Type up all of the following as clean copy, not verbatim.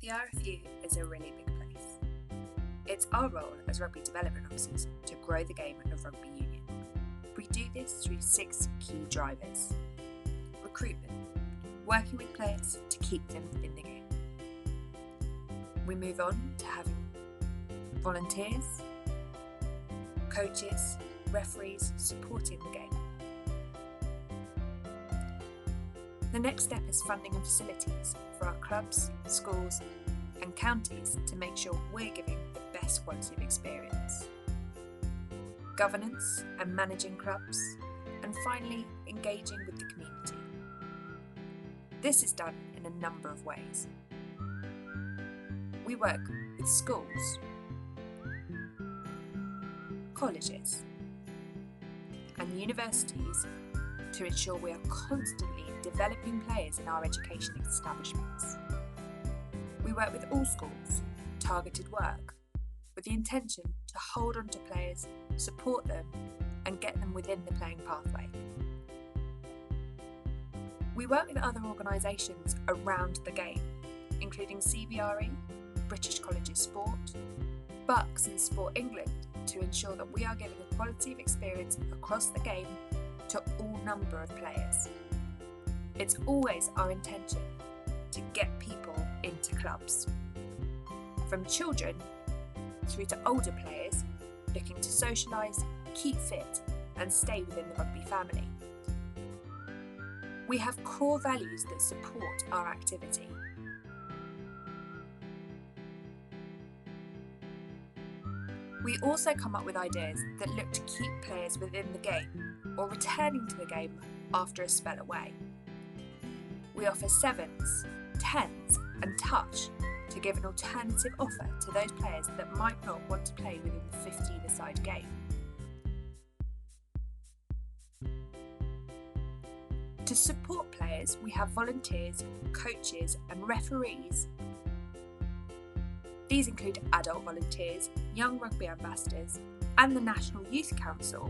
The RFU is a really big place. It's our role as rugby development officers to grow the game of rugby union. We do this through 6 key drivers. Recruitment, working with players to keep them in the game. We move on to having volunteers, coaches, referees supporting the game. The next step is funding and facilities for our clubs, schools and counties to make sure we're giving the best quality of experience. Governance and managing clubs, and finally engaging with the community. This is done in a number of ways. We work with schools, colleges and universities to ensure we are constantly developing players in our education establishments. We work with all schools, targeted work, with the intention to hold on to players, support them and get them within the playing pathway. We work with other organisations around the game, including CBRE, British Colleges Sport, BUCS and Sport England, to ensure that we are giving a quality of experience across the game to all number of players. It's always our intention to get people into clubs, from children through to older players looking to socialise, keep fit and stay within the rugby family. We have core values that support our activity. We also come up with ideas that look to keep players within the game or returning to the game after a spell away. We offer 7s, 10s and touch to give an alternative offer to those players that might not want to play within the 15-a-side game. To support players, we have volunteers, coaches and referees. These include adult volunteers, young rugby ambassadors and the National Youth Council,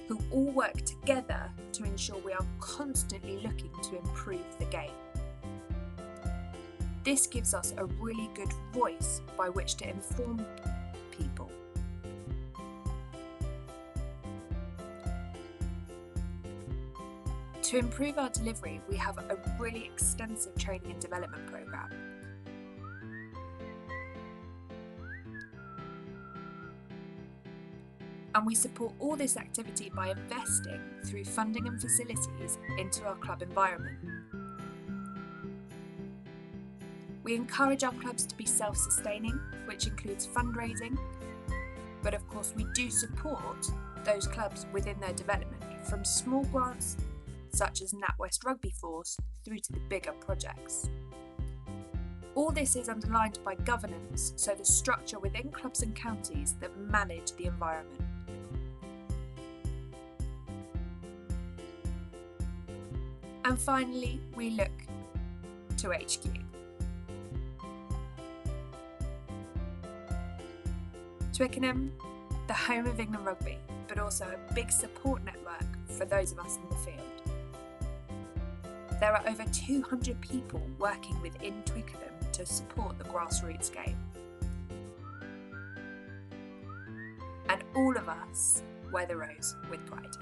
who all work together to ensure we are constantly looking to improve the game. This gives us a really good voice by which to inform people. To improve our delivery, we have a really extensive training and development programme. And we support all this activity by investing through funding and facilities into our club environment. We encourage our clubs to be self-sustaining, which includes fundraising, but of course we do support those clubs within their development, from small grants such as NatWest Rugby Force through to the bigger projects. All this is underlined by governance, so the structure within clubs and counties that manage the environment. And finally, we look to HQ. Twickenham, the home of England Rugby, but also a big support network for those of us in the field. There are over 200 people working within Twickenham to support the grassroots game. And all of us wear the rose with pride.